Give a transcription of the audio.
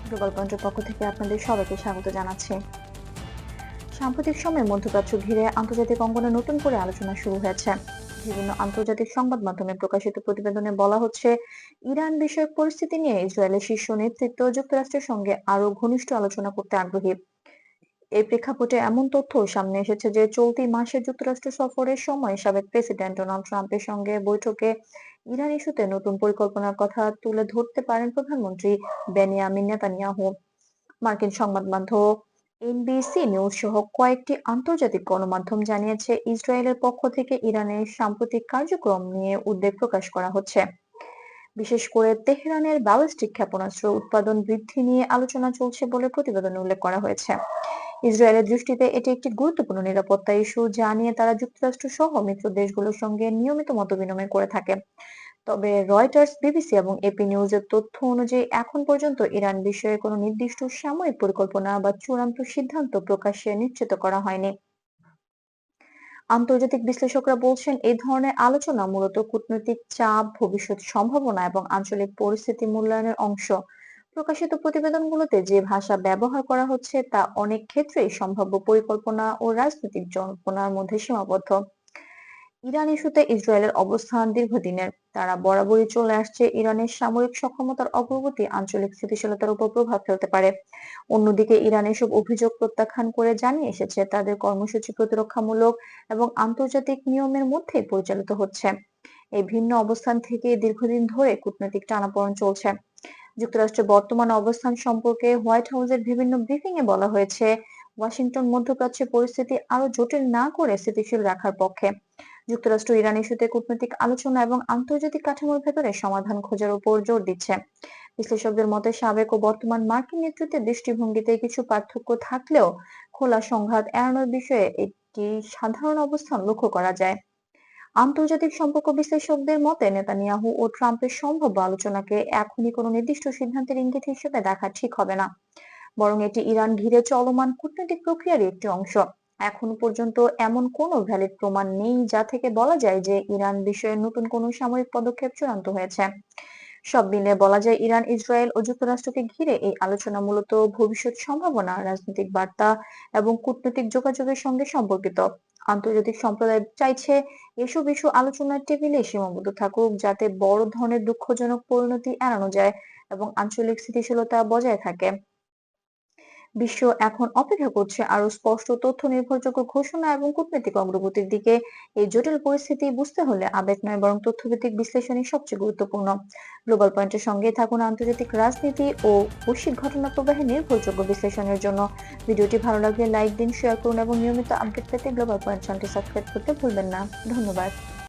Global পয়েন্টের পক্ষ থেকে আপনাদের সবাইকে স্বাগত জানাচ্ছি। সাম্প্রতিক সময়ে মধ্যপ্রাচ্য ঘিরে আন্তর্জাতিক অঙ্গনে নতুন করে আলোচনা শুরু হয়েছে। বিভিন্ন আন্তর্জাতিক সংবাদ মাধ্যমে প্রকাশিত প্রতিবেদনে বলা হচ্ছে, ইরান বিষয়ক পরিস্থিতি নিয়ে ইসরায়েলের শীর্ষ নেতৃত্ব যুক্তরাষ্ট্রের সঙ্গে আরো ঘনিষ্ঠ আলোচনা করতে আগ্রহী। এই প্রেক্ষাপটে এমন তথ্য সামনে এসেছে যে চলতি মাসে যুক্তরাষ্ট্র সফরের সময় সাবেক প্রেসিডেন্ট ডোনাল্ড ট্রাম্পের সঙ্গে বৈঠকে ইরান ইস্যুতে নতুন পরিকল্পনার কথা তুলে ধরতে পারেন প্রধানমন্ত্রী বেনিয়ামিন নেতানিয়াহু। মার্কিন সংবাদ মাধ্যম এনবিসি নিউজ সহ কয়েকটি আন্তর্জাতিক গণমাধ্যম জানিয়েছে, ইসরায়েলের পক্ষ থেকে ইরানের সাম্প্রতিক কার্যক্রম নিয়ে উদ্বেগ প্রকাশ করা হচ্ছে। বিশেষ করে তেহরানের ব্যালিস্টিক ক্ষেপণাস্ত্র উৎপাদন বৃদ্ধি নিয়ে আলোচনা চলছে বলে প্রতিবেদনে উল্লেখ করা হয়েছে। ইসরায়েলের দৃষ্টিতে এটি একটি গুরুত্বপূর্ণ নিরাপত্তা ইস্যু, যা নিয়ে তারা যুক্তরাষ্ট্র সহ মিত্র দেশগুলোর সঙ্গে নিয়মিত মতবিনিময় করে থাকে। তবে রয়টার্স, বিবিসি এবং এপি নিউজের তথ্য অনুযায়ী এখন পর্যন্ত ইরান বিষয়ে কোনো নির্দিষ্ট সামরিক পরিকল্পনা বা চূড়ান্ত সিদ্ধান্ত প্রকাশ্যে নিশ্চিত করা হয়নি। আন্তর্জাতিক বিশ্লেষকরা বলছেন, এই ধরনের আলোচনা মূলত কূটনৈতিক চাপ, ভবিষ্যৎ সম্ভাবনা এবং আঞ্চলিক পরিস্থিতি মূল্যায়নের অংশ। প্রকাশিত প্রতিবেদনগুলোতে যে ভাষা ব্যবহার করা হচ্ছে তা অনেক ক্ষেত্রেই সম্ভাব্য পরিকল্পনা ও রাজনৈতিক জল্পনার মধ্যে সীমাবদ্ধ। ইরান ইস্যুতে ইসরায়েলের অবস্থান দীর্ঘদিনের। তারা বরাবরই চলে আসছে, ইরানের সামরিক সক্ষমতার অগ্রগতি আঞ্চলিক স্থিতিশীলতার উপর প্রভাব ফেলতে পারে। অন্যদিকে ইরান এসব অভিযোগ প্রত্যাখ্যান করে জানিয়ে এসেছে, তাদের কর্মসূচি প্রতিরক্ষামূলক এবং আন্তর্জাতিক নিয়মের মধ্যেই পরিচালিত হচ্ছে। এই ভিন্ন অবস্থান থেকে দীর্ঘদিন ধরে কূটনৈতিক টানাপোড়েন চলছে। যুক্তরাষ্ট্রের বর্তমান অবস্থান সম্পর্কে হোয়াইট হাউসের বিভিন্ন ব্রিফিং এ বলা হয়েছে, ওয়াশিংটন মধ্যপ্রাচ্যের পরিস্থিতি আরো জটিল না করে স্থিতিশীল রাখার পক্ষে। যুক্তরাষ্ট্র ইরান ইস্যুতে কূটনৈতিক আলোচনা এবং আন্তর্জাতিক কাঠামোর ভেতরে সমাধান খোঁজার উপর জোর দিচ্ছে। বিশ্লেষকদের মতে, সাবেক ও বর্তমান মার্কিন নেতৃত্বের দৃষ্টিভঙ্গিতে কিছু পার্থক্য থাকলেও খোলা সংঘাত এড়ানোর বিষয়ে একটি সাধারণ অবস্থান লক্ষ্য করা যায়। আন্তর্জাতিক সম্পর্ক বিশ্লেষকদের মতে, নেতানিয়াহু ও ট্রাম্পের সম্ভাব্য আলোচনাকে এখনই কোনো নির্দিষ্ট সিদ্ধান্তের ইঙ্গিত হিসেবে দেখা ঠিক হবে না, বরং এটি ইরান ঘিরে চলমান কূটনৈতিক প্রক্রিয়ারই একটি অংশ। এখন পর্যন্ত এমন কোনো ভ্যালিড প্রমাণ নেই যা থেকে বলা যায় যে ইরান বিষয়ে নতুন কোনো সামরিক পদক্ষেপ চূড়ান্ত হয়েছে। সব মিলে বলা যায়, ইরান, ইসরায়েল ও যুক্তরাষ্ট্রকে ঘিরে এই আলোচনা মূলত ভবিষ্যৎ সম্ভাবনা, রাজনৈতিক বার্তা এবং কূটনৈতিক যোগাযোগের সঙ্গে সম্পর্কিত। আন্তর্জাতিক সম্প্রদায় চাইছে এসব ইস্যু আলোচনার টেবিলে সীমাবদ্ধ থাকুক, যাতে বড় ধরনের দুঃখজনক পরিণতি এড়ানো যায় এবং আঞ্চলিক স্থিতিশীলতা বজায় থাকে। বিশ্ব এখন অপেক্ষা করছে আরো স্পষ্ট তথ্য, নির্ভরযোগ্য ঘোষণা এবং কূটনৈতিক অগ্রগতির দিকে। এই জটিল পরিস্থিতি বুঝতে হলে আবেগ নয়, বরং তথ্যভিত্তিক বিশ্লেষণই সবচেয়ে গুরুত্বপূর্ণ। গ্লোবাল পয়েন্টের সঙ্গে থাকুন আন্তর্জাতিক রাজনীতি ও বৈশ্বিক ঘটনা প্রবাহে নির্ভরযোগ্য বিশ্লেষণের জন্য। ভিডিওটি ভালো লাগলে লাইক দিন, শেয়ার করুন এবং নিয়মিত আপডেট পেতে গ্লোবাল পয়েন্ট চ্যানেলটি সাবস্ক্রাইব করতে ভুলবেন না। ধন্যবাদ।